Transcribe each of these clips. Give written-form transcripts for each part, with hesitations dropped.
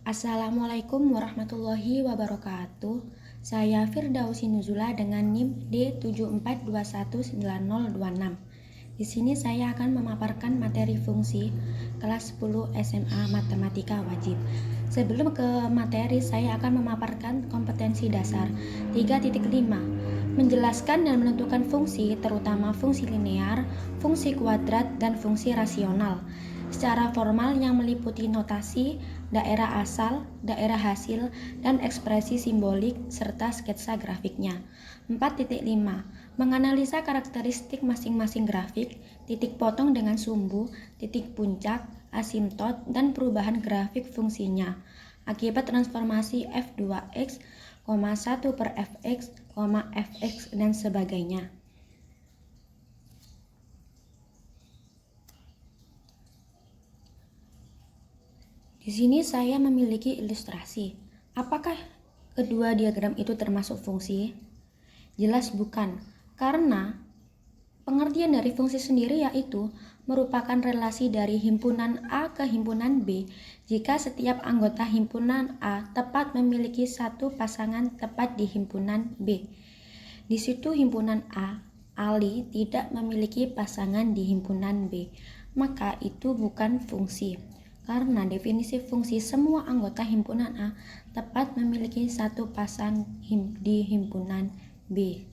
Assalamualaikum warahmatullahi wabarakatuh. Saya Firdausi Nuzula dengan NIM D74219026. Di sini saya akan memaparkan materi fungsi kelas 10 SMA Matematika Wajib. Sebelum ke materi, saya akan memaparkan kompetensi dasar 3.5. Menjelaskan dan menentukan fungsi, terutama fungsi linear, fungsi kuadrat, dan fungsi rasional secara formal yang meliputi notasi, daerah asal, daerah hasil, dan ekspresi simbolik serta sketsa grafiknya. 4.5. Menganalisa karakteristik masing-masing grafik, titik potong dengan sumbu, titik puncak, asimtot, dan perubahan grafik fungsinya akibat transformasi f2x, 1 per fx, fx, dan sebagainya. Di sini saya memiliki ilustrasi. Apakah kedua diagram itu termasuk fungsi? Jelas bukan, karena pengertian dari fungsi sendiri yaitu merupakan relasi dari himpunan A ke himpunan B jika setiap anggota himpunan A tepat memiliki satu pasangan tepat di himpunan B. Di situ himpunan A, Ali, tidak memiliki pasangan di himpunan B, maka itu bukan fungsi. Karena definisi fungsi semua anggota himpunan A tepat memiliki satu pasang di himpunan B.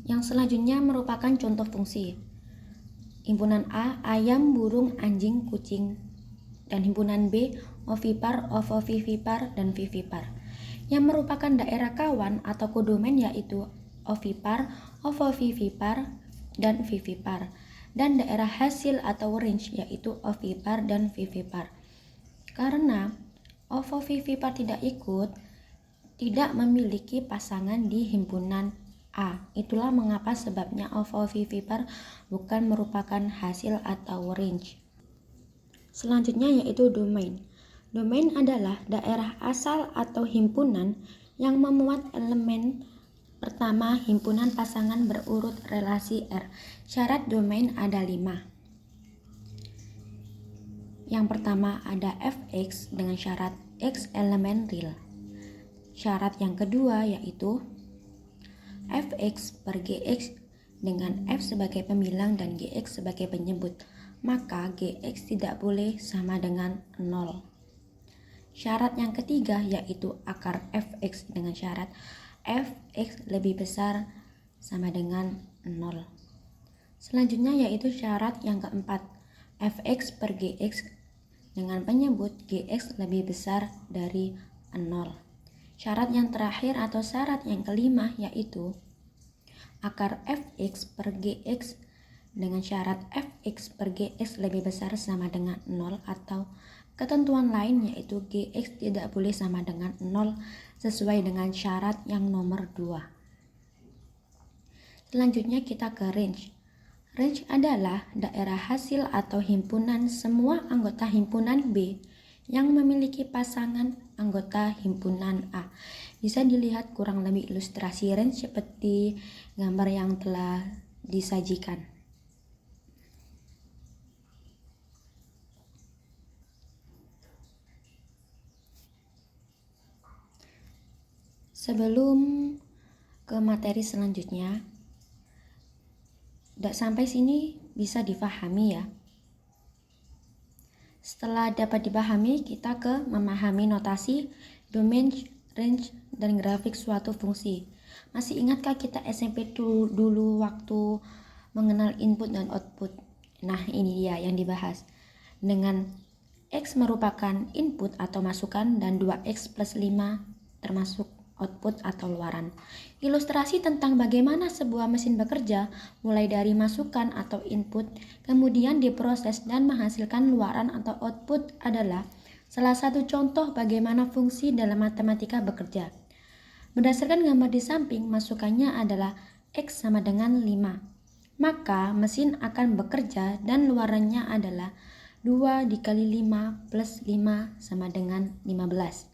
Yang selanjutnya merupakan contoh fungsi. Himpunan A, ayam, burung, anjing, kucing. Dan himpunan B, ovipar, ovovivipar, dan vivipar. Yang merupakan daerah kawan atau kodomen yaitu ovipar, ovovivipar, dan vivipar. Dan daerah hasil atau range yaitu ovipar dan vivipar. Karena ovovivipar tidak memiliki pasangan di himpunan A. Itulah mengapa sebabnya ovovivipar bukan merupakan hasil atau range. Selanjutnya yaitu domain. Domain adalah daerah asal atau himpunan yang memuat elemen pertama himpunan pasangan berurut relasi R. Syarat domain ada 5. Yang pertama ada fx dengan syarat x elemen real. Syarat yang kedua yaitu fx per gx dengan f sebagai pembilang dan gx sebagai penyebut, maka gx tidak boleh sama dengan 0. Syarat yang ketiga yaitu akar fx dengan syarat fx lebih besar sama dengan 0. Selanjutnya yaitu syarat yang keempat, fx per gx dengan penyebut gx lebih besar dari 0. Syarat yang terakhir atau syarat yang kelima yaitu akar fx per gx dengan syarat fx per gx lebih besar sama dengan 0 atau ketentuan lain yaitu gx tidak boleh sama dengan 0 sesuai dengan syarat yang nomor 2. Selanjutnya kita ke range. Range adalah daerah hasil atau himpunan semua anggota himpunan B yang memiliki pasangan anggota himpunan A. Bisa dilihat kurang lebih ilustrasi range seperti gambar yang telah disajikan. Sebelum ke materi selanjutnya, sampai sini bisa difahami ya. Setelah dapat dipahami, kita ke memahami notasi, domain, range, dan grafik suatu fungsi. Masih ingatkah kita SMP dulu waktu mengenal input dan output? Nah, ini dia yang dibahas. Dengan X merupakan input atau masukan dan 2X plus 5 termasuk output atau luaran. Ilustrasi tentang bagaimana sebuah mesin bekerja mulai dari masukan atau input, kemudian diproses dan menghasilkan luaran atau output adalah salah satu contoh bagaimana fungsi dalam matematika bekerja. Berdasarkan gambar di samping, masukannya adalah X sama dengan 5. Maka mesin akan bekerja dan luarannya adalah 2 dikali 5 plus 5 sama dengan 15.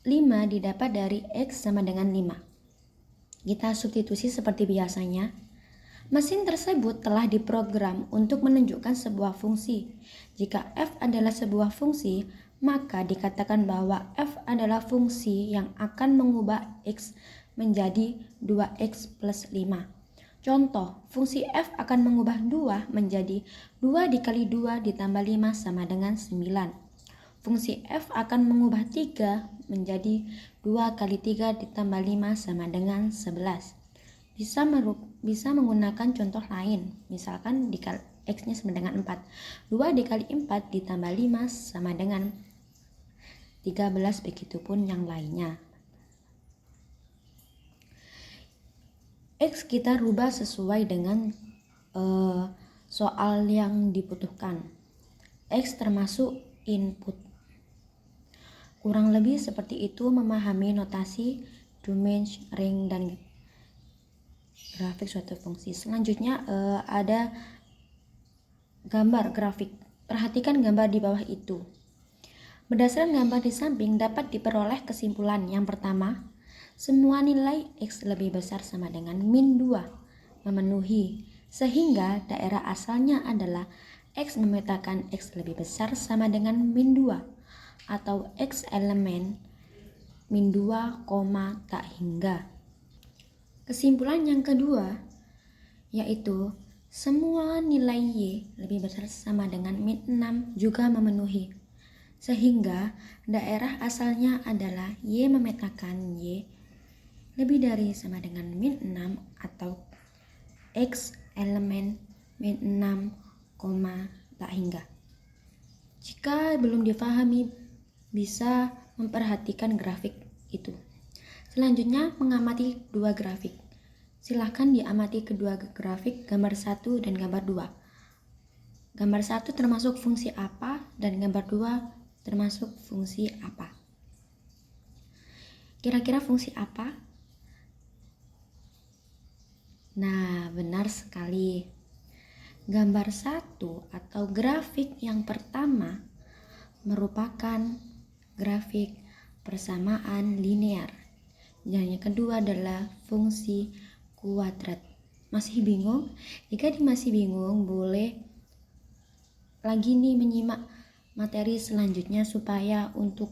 5 didapat dari X sama dengan 5. Kita substitusi seperti biasanya. Mesin tersebut telah diprogram untuk menunjukkan sebuah fungsi. Jika f adalah sebuah fungsi, maka dikatakan bahwa f adalah fungsi yang akan mengubah x menjadi 2x plus 5. Contoh, fungsi f akan mengubah 2 menjadi 2 dikali 2 ditambah 5 sama dengan 9. Fungsi f akan mengubah 3 menjadi 2 kali 3 ditambah 5 sama dengan 11. Bisa menggunakan contoh lain, misalkan x-nya sama dengan 4. 2 dikali 4 ditambah 5 sama dengan 13, begitupun yang lainnya. X kita rubah sesuai dengan soal yang dibutuhkan. X termasuk input. Kurang lebih seperti itu memahami notasi, domain, ring, dan grafik suatu fungsi. Selanjutnya ada gambar grafik. Perhatikan gambar di bawah itu. Berdasarkan gambar di samping dapat diperoleh kesimpulan. Yang pertama, semua nilai x lebih besar sama dengan min 2 memenuhi, sehingga daerah asalnya adalah x memetakan x lebih besar sama dengan min 2 atau x elemen min 2, tak hingga. Kesimpulan yang kedua yaitu semua nilai y lebih besar sama dengan min 6 juga memenuhi, sehingga daerah asalnya adalah y memetakan y lebih dari sama dengan min 6 atau x elemen min 6, tak hingga. Jika belum difahami, bisa memperhatikan grafik itu. Selanjutnya, mengamati dua grafik. Silahkan diamati kedua grafik, gambar 1 dan gambar 2. Gambar 1 termasuk fungsi apa dan gambar 2 termasuk fungsi apa. Kira-kira fungsi apa? Nah, benar sekali. Gambar 1 atau grafik yang pertama merupakan grafik persamaan linear. Dan yang kedua adalah fungsi kuadrat. Masih bingung? Jika masih bingung, boleh lagi nih menyimak materi selanjutnya supaya untuk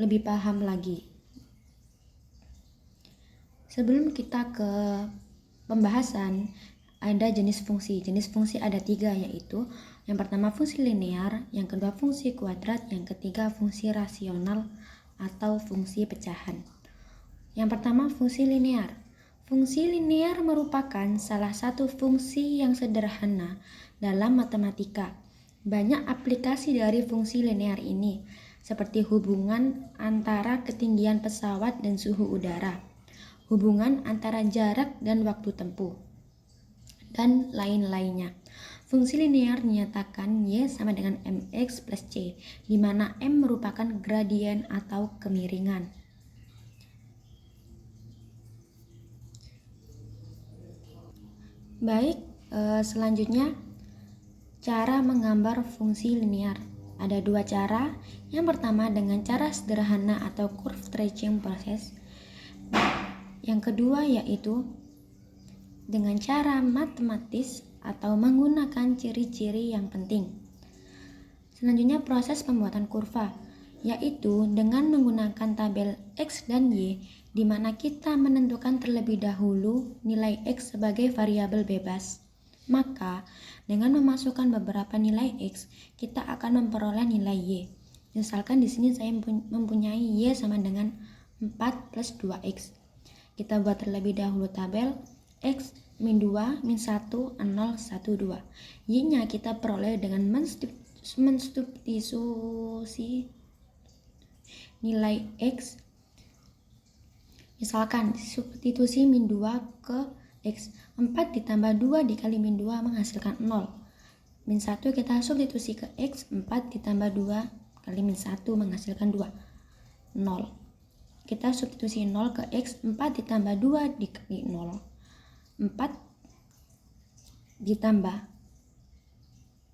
lebih paham lagi. Sebelum kita ke pembahasan, ada jenis fungsi. Jenis fungsi ada 3, yaitu yang pertama fungsi linear, yang kedua fungsi kuadrat, yang ketiga fungsi rasional atau fungsi pecahan. Yang pertama, fungsi linear. Fungsi linear merupakan salah satu fungsi yang sederhana dalam matematika. Banyak aplikasi dari fungsi linear ini, seperti hubungan antara ketinggian pesawat dan suhu udara, hubungan antara jarak dan waktu tempuh, dan lain-lainnya. Fungsi linear dinyatakan y sama dengan mx plus c, di mana m merupakan gradien atau kemiringan. Baik, selanjutnya cara menggambar fungsi linear. Ada 2 cara. Yang pertama dengan cara sederhana atau curve tracing process. Yang kedua yaitu dengan cara matematis atau menggunakan ciri-ciri yang penting. Selanjutnya proses pembuatan kurva, yaitu dengan menggunakan tabel x dan y, di mana kita menentukan terlebih dahulu nilai x sebagai variabel bebas. Maka, dengan memasukkan beberapa nilai x, kita akan memperoleh nilai y. Misalkan di sini saya mempunyai y sama dengan 4 plus 2x. Kita buat terlebih dahulu tabel x min 2, min 1, 0, 1, 2. Y-nya kita peroleh dengan mensubstitusi nilai x. Misalkan substitusi min 2 ke x. 4 ditambah 2 dikali min 2 menghasilkan 0. Min 1 kita substitusi ke x. 4 ditambah 2 kali min 1 menghasilkan 2. 0. Kita substitusi 0 ke x. 4 ditambah 2 dikali 0. 4 ditambah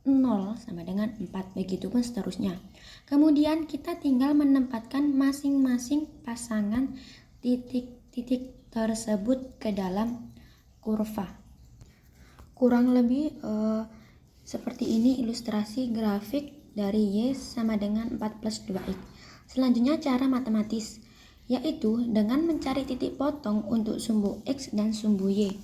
0 sama dengan 4. Begitupun seterusnya. Kemudian kita tinggal menempatkan masing-masing pasangan titik-titik tersebut ke dalam kurva. Kurang lebih seperti ini ilustrasi grafik dari Y sama dengan 4 plus 2X. Selanjutnya cara matematis, yaitu dengan mencari titik potong untuk sumbu X dan sumbu Y.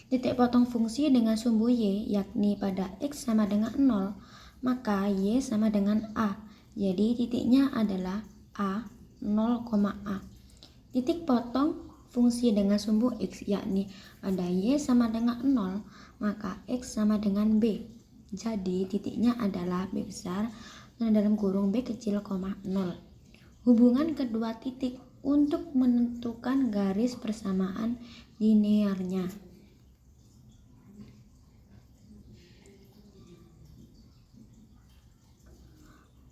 Titik potong fungsi dengan sumbu Y yakni pada X sama dengan 0, maka Y sama dengan A. Jadi titiknya adalah A, 0, A. Titik potong fungsi dengan sumbu X yakni pada Y sama dengan 0, maka X sama dengan B. Jadi titiknya adalah B besar dan dalam kurung B kecil, 0. Hubungan kedua titik untuk menentukan garis persamaan linearnya.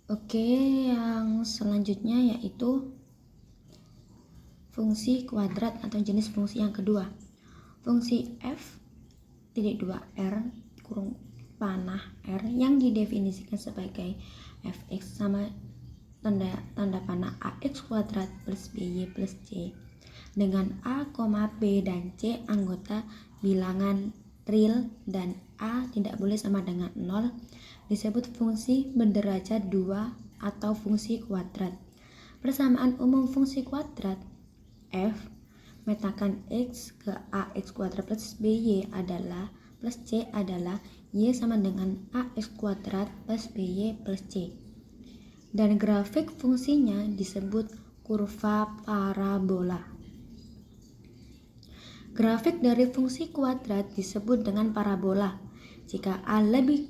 Oke, yang selanjutnya yaitu fungsi kuadrat atau jenis fungsi yang kedua. Fungsi f(2r) kurung panah r yang didefinisikan sebagai fx sama tanda panah ax kuadrat plus by plus c dengan a, b dan c anggota bilangan real dan a tidak boleh sama dengan 0 disebut fungsi berderajat 2 atau fungsi kuadrat. Persamaan umum fungsi kuadrat f metakan x ke ax kuadrat plus by adalah plus c adalah y sama dengan ax kuadrat plus by plus c. Dan grafik fungsinya disebut kurva parabola. Grafik dari fungsi kuadrat disebut dengan parabola. Jika a lebih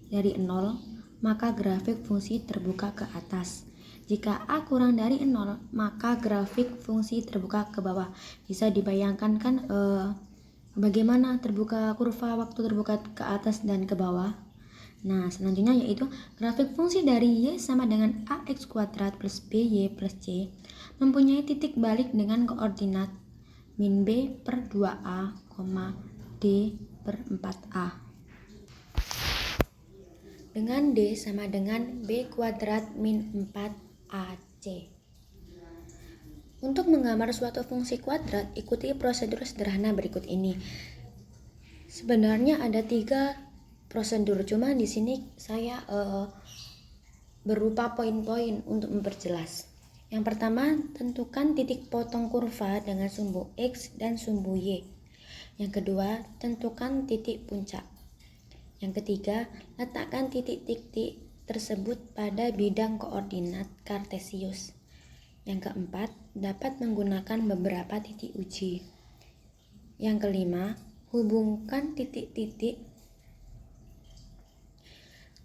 dari 0, maka grafik fungsi terbuka ke atas. Jika a kurang dari 0, maka grafik fungsi terbuka ke bawah. Bisa dibayangkan kan bagaimana terbuka kurva waktu terbuka ke atas dan ke bawah. Nah, selanjutnya yaitu grafik fungsi dari y sama dengan ax kuadrat plus by plus c mempunyai titik balik dengan koordinat min b per 2a, d per 4a. Dengan d sama dengan b kuadrat min 4ac. Untuk menggambar suatu fungsi kuadrat, ikuti prosedur sederhana berikut ini. Sebenarnya ada 3 prosedur, cuma di sini saya berupa poin-poin untuk memperjelas. Yang pertama, tentukan titik potong kurva dengan sumbu X dan sumbu Y. Yang kedua, tentukan titik puncak. Yang ketiga, letakkan titik-titik tersebut pada bidang koordinat kartesius. Yang keempat, dapat menggunakan beberapa titik uji. Yang kelima, hubungkan titik-titik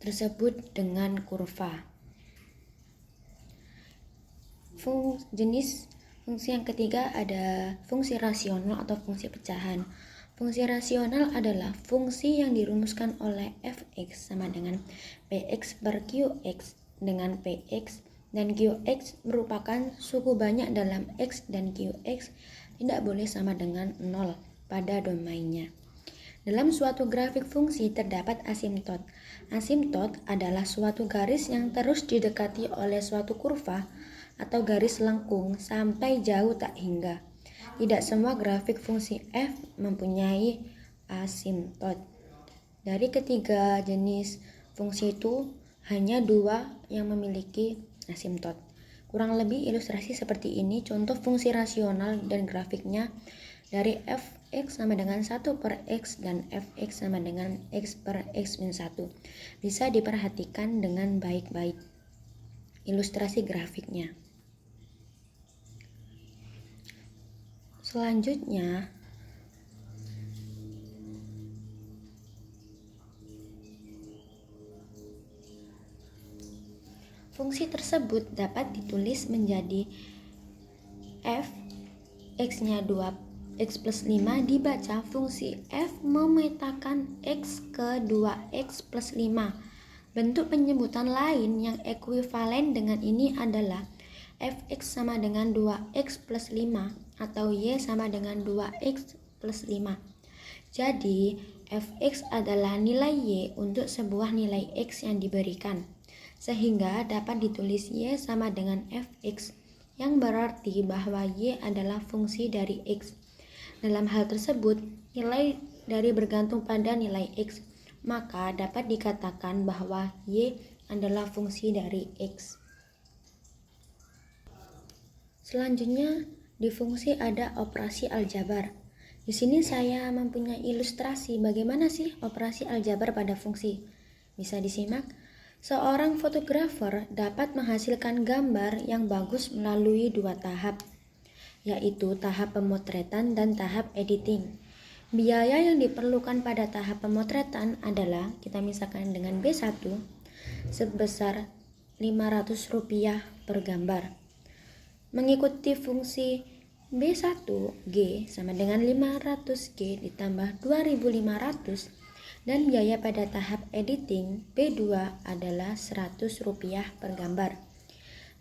tersebut dengan kurva. Jenis fungsi yang ketiga ada fungsi rasional atau fungsi pecahan. Fungsi rasional adalah fungsi yang dirumuskan oleh fx sama dengan px per qx dengan px dan qx merupakan suku banyak dalam x dan qx tidak boleh sama dengan 0 pada domainnya. Dalam suatu grafik fungsi terdapat asimtot. Asimtot adalah suatu garis yang terus didekati oleh suatu kurva atau garis lengkung sampai jauh tak hingga. Tidak semua grafik fungsi f mempunyai asimtot. Dari ketiga jenis fungsi itu, hanya 2 yang memiliki asimtot. Kurang lebih ilustrasi seperti ini contoh fungsi rasional dan grafiknya dari fx sama dengan 1 per x dan fx sama dengan x per x min 1. Bisa diperhatikan dengan baik-baik ilustrasi grafiknya. Selanjutnya, fungsi tersebut dapat ditulis menjadi f x-nya 2x plus 5 dibaca fungsi f memetakan x ke 2x plus 5. Bentuk penyebutan lain yang ekuivalen dengan ini adalah fx sama dengan 2x plus 5 atau y sama dengan 2x plus 5. Jadi, fx adalah nilai y untuk sebuah nilai x yang diberikan. Sehingga dapat ditulis y sama dengan fx yang berarti bahwa y adalah fungsi dari x. Dalam hal tersebut, nilai dari bergantung pada nilai X, maka dapat dikatakan bahwa Y adalah fungsi dari X. Selanjutnya, di fungsi ada operasi aljabar. Di sini saya mempunyai ilustrasi bagaimana sih operasi aljabar pada fungsi. Bisa disimak. Seorang fotografer dapat menghasilkan gambar yang bagus melalui dua tahap, yaitu tahap pemotretan dan tahap editing. Biaya yang diperlukan pada tahap pemotretan adalah, kita misalkan dengan B1, sebesar Rp500 per gambar. Mengikuti fungsi B1G sama dengan 500G ditambah 2500, dan biaya pada tahap editing B2 adalah Rp100 per gambar.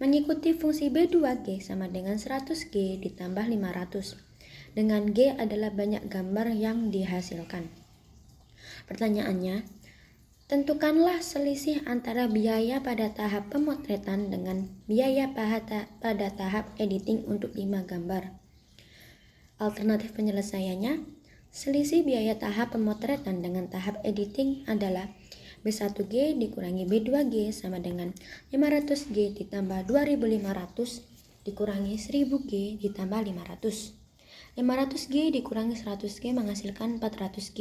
Mengikuti fungsi B2G sama dengan 100G ditambah 500, dengan G adalah banyak gambar yang dihasilkan. Pertanyaannya, tentukanlah selisih antara biaya pada tahap pemotretan dengan biaya pada tahap editing untuk 5 gambar. Alternatif penyelesaiannya, selisih biaya tahap pemotretan dengan tahap editing adalah B1G dikurangi B2G sama dengan 500G ditambah 2500 dikurangi 1000G ditambah 500. 500G dikurangi 100G menghasilkan 400G.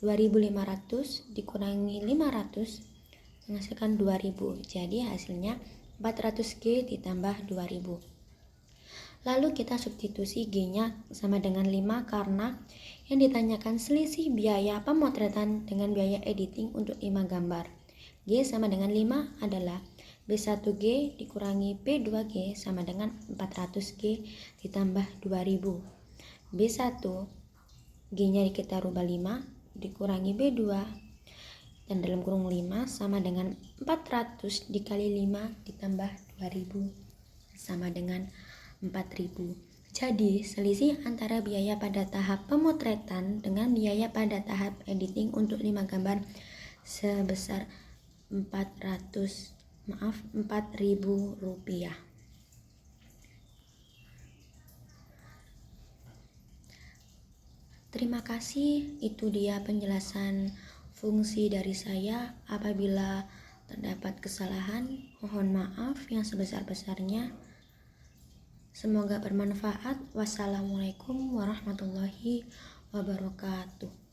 2500 dikurangi 500 menghasilkan 2000. Jadi hasilnya 400G ditambah 2000. Lalu kita substitusi G-nya sama dengan 5 karena yang ditanyakan selisih biaya pemotretan dengan biaya editing untuk 5 gambar. G sama dengan 5 adalah B1G dikurangi B2G sama dengan 400G ditambah 2000. B1 G-nya kita rubah 5 dikurangi B2 dan dalam kurung 5 sama dengan 400 dikali 5 ditambah 2000 sama dengan 4000. Jadi selisih antara biaya pada tahap pemotretan dengan biaya pada tahap editing untuk 5 gambar sebesar Rp4.000. Terima kasih, itu dia penjelasan fungsi dari saya. Apabila terdapat kesalahan, mohon maaf yang sebesar-besarnya. Semoga bermanfaat. Wassalamualaikum warahmatullahi wabarakatuh.